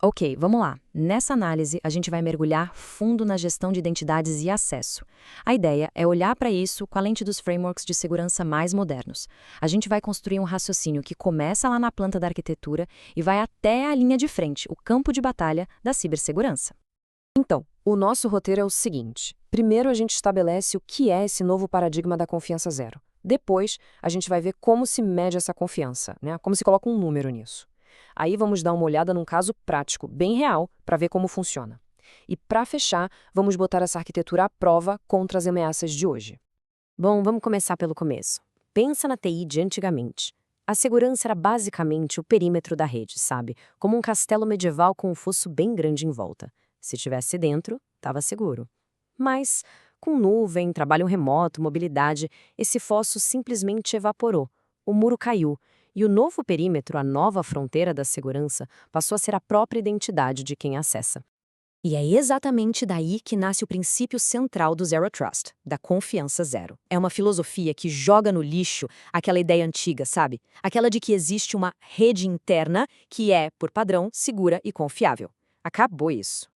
Ok, vamos lá. Nessa análise, a gente vai mergulhar fundo na gestão de identidades e acesso. A ideia é olhar para isso com a lente dos frameworks de segurança mais modernos. A gente vai construir um raciocínio que começa lá na planta da arquitetura e vai até a linha de frente, o campo de batalha da cibersegurança. Então, o nosso roteiro é o seguinte. Primeiro, a gente estabelece o que é esse novo paradigma da confiança zero. Depois, a gente vai ver como se mede essa confiança, né? Como se coloca um número nisso. Aí vamos dar uma olhada num caso prático, bem real, para ver como funciona. E para fechar, vamos botar essa arquitetura à prova contra as ameaças de hoje. Bom, vamos começar pelo começo. Pensa na TI de antigamente. A segurança era basicamente o perímetro da rede, sabe? Como um castelo medieval com um fosso bem grande em volta. Se estivesse dentro, estava seguro. Mas, com nuvem, trabalho remoto, mobilidade, esse fosso simplesmente evaporou. O muro caiu. E o novo perímetro, a nova fronteira da segurança, passou a ser a própria identidade de quem acessa. E é exatamente daí que nasce o princípio central do Zero Trust, da confiança zero. É uma filosofia que joga no lixo aquela ideia antiga, sabe? Aquela de que existe uma rede interna que é, por padrão, segura e confiável. Acabou isso.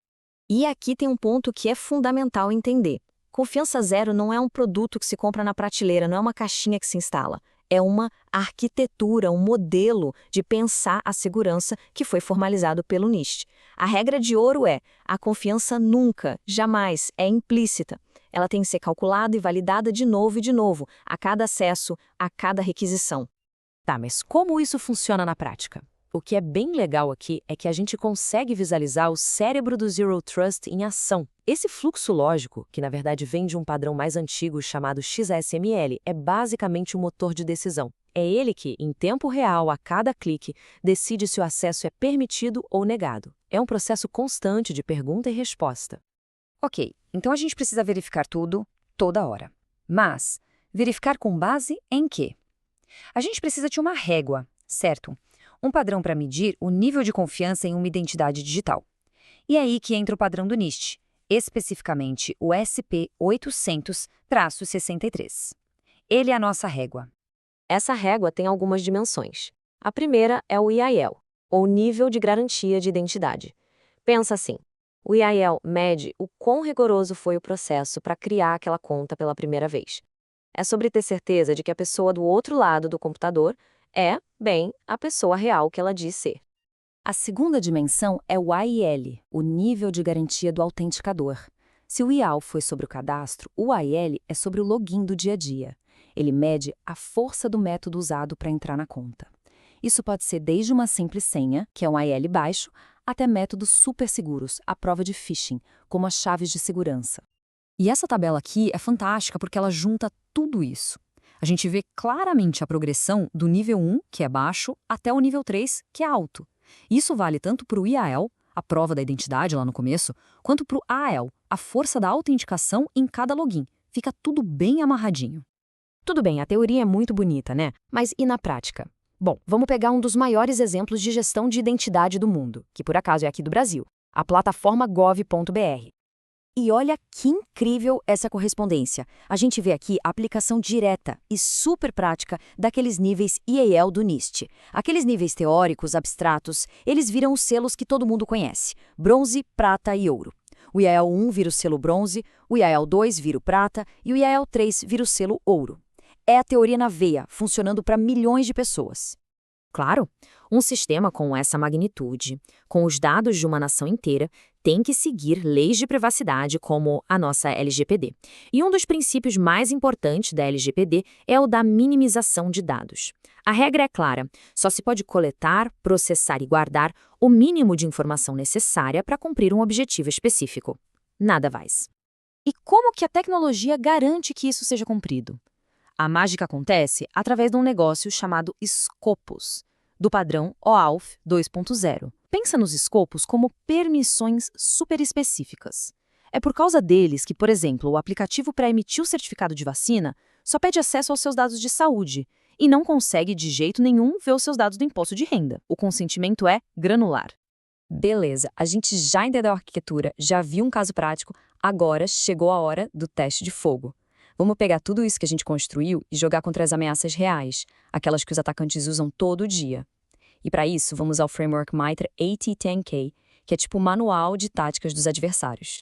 E aqui tem um ponto que é fundamental entender. Confiança zero não é um produto que se compra na prateleira, não é uma caixinha que se instala. É uma arquitetura, um modelo de pensar a segurança que foi formalizado pelo NIST. A regra de ouro é: a confiança nunca, jamais é implícita. Ela tem que ser calculada e validada de novo, a cada acesso, a cada requisição. Tá, mas como isso funciona na prática? O que é bem legal aqui é que a gente consegue visualizar o cérebro do Zero Trust em ação. Esse fluxo lógico, que na verdade vem de um padrão mais antigo chamado XSML, é basicamente o motor de decisão. É ele que, em tempo real, a cada clique, decide se o acesso é permitido ou negado. É um processo constante de pergunta e resposta. Ok, então a gente precisa verificar tudo, toda hora. Mas, verificar com base em quê? A gente precisa de uma régua, certo? Um padrão para medir o nível de confiança em uma identidade digital. E é aí que entra o padrão do NIST, especificamente o SP800-63. Ele é a nossa régua. Essa régua tem algumas dimensões. A primeira é o IAL, ou Nível de Garantia de Identidade. Pensa assim, o IAL mede o quão rigoroso foi o processo para criar aquela conta pela primeira vez. É sobre ter certeza de que a pessoa do outro lado do computador é, bem, a pessoa real que ela diz ser. A segunda dimensão é o AIL, o nível de garantia do autenticador. Se o IAL foi sobre o cadastro, o AIL é sobre o login do dia a dia. Ele mede a força do método usado para entrar na conta. Isso pode ser desde uma simples senha, que é um AIL baixo, até métodos super seguros, à prova de phishing, como as chaves de segurança. E essa tabela aqui é fantástica porque ela junta tudo isso. A gente vê claramente a progressão do nível 1, que é baixo, até o nível 3, que é alto. Isso vale tanto para o IAL, a prova da identidade lá no começo, quanto para o AL, a força da autenticação em cada login. Fica tudo bem amarradinho. Tudo bem, a teoria é muito bonita, né? Mas e na prática? Bom, vamos pegar um dos maiores exemplos de gestão de identidade do mundo, que por acaso é aqui do Brasil, a plataforma gov.br. E olha que incrível essa correspondência. A gente vê aqui a aplicação direta e super prática daqueles níveis IAL do NIST. Aqueles níveis teóricos, abstratos, eles viram os selos que todo mundo conhece: bronze, prata e ouro. O IAL 1 vira o selo bronze, o IAL 2 vira o prata e o IAL 3 vira o selo ouro. É a teoria na veia, funcionando para milhões de pessoas. Claro, um sistema com essa magnitude, com os dados de uma nação inteira, tem que seguir leis de privacidade como a nossa LGPD. E um dos princípios mais importantes da LGPD é o da minimização de dados. A regra é clara, só se pode coletar, processar e guardar o mínimo de informação necessária para cumprir um objetivo específico. Nada mais. E como que a tecnologia garante que isso seja cumprido? A mágica acontece através de um negócio chamado Scopus, do padrão OAuth 2.0. Pensa nos escopos como permissões super específicas. É por causa deles que, por exemplo, o aplicativo para emitir o certificado de vacina só pede acesso aos seus dados de saúde e não consegue de jeito nenhum ver os seus dados do imposto de renda. O consentimento é granular. Beleza, a gente já entendeu a arquitetura, já viu um caso prático, agora chegou a hora do teste de fogo. Vamos pegar tudo isso que a gente construiu e jogar contra as ameaças reais, aquelas que os atacantes usam todo dia. E para isso, vamos ao framework MITRE AT10K, que é tipo o manual de táticas dos adversários.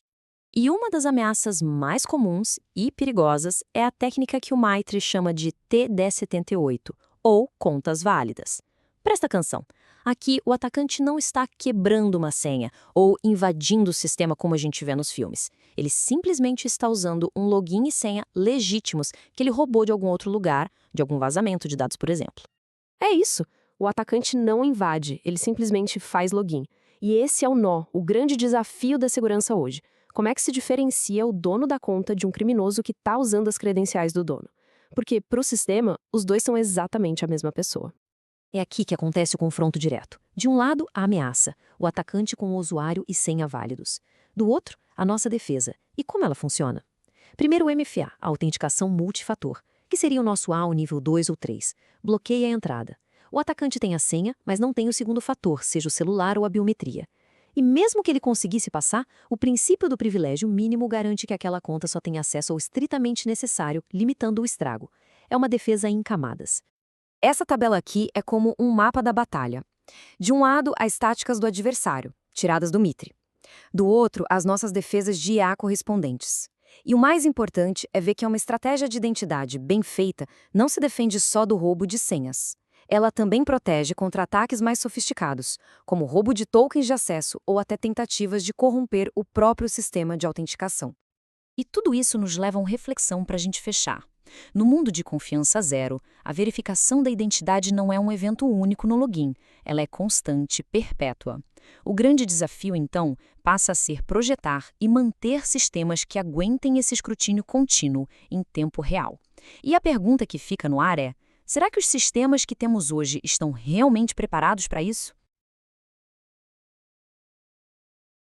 E uma das ameaças mais comuns e perigosas é a técnica que o Maitre chama de T1078, ou contas válidas. Presta atenção. Aqui, o atacante não está quebrando uma senha ou invadindo o sistema como a gente vê nos filmes. Ele simplesmente está usando um login e senha legítimos que ele roubou de algum outro lugar, de algum vazamento de dados, por exemplo. É isso. O atacante não invade, ele simplesmente faz login. E esse é o nó, o grande desafio da segurança hoje. Como é que se diferencia o dono da conta de um criminoso que está usando as credenciais do dono? Porque, para o sistema, os dois são exatamente a mesma pessoa. É aqui que acontece o confronto direto. De um lado, a ameaça, o atacante com o usuário e senha válidos. Do outro, a nossa defesa. E como ela funciona? Primeiro o MFA, a autenticação multifator, que seria o nosso A ao nível 2 ou 3. Bloqueia a entrada. O atacante tem a senha, mas não tem o segundo fator, seja o celular ou a biometria. E mesmo que ele conseguisse passar, o princípio do privilégio mínimo garante que aquela conta só tenha acesso ao estritamente necessário, limitando o estrago. É uma defesa em camadas. Essa tabela aqui é como um mapa da batalha. De um lado, as táticas do adversário, tiradas do Mitre. Do outro, as nossas defesas de IA correspondentes. E o mais importante é ver que uma estratégia de identidade bem feita não se defende só do roubo de senhas. Ela também protege contra ataques mais sofisticados, como roubo de tokens de acesso ou até tentativas de corromper o próprio sistema de autenticação. E tudo isso nos leva a uma reflexão para a gente fechar. No mundo de confiança zero, a verificação da identidade não é um evento único no login, ela é constante, perpétua. O grande desafio, então, passa a ser projetar e manter sistemas que aguentem esse escrutínio contínuo em tempo real. E a pergunta que fica no ar é: será que os sistemas que temos hoje estão realmente preparados para isso?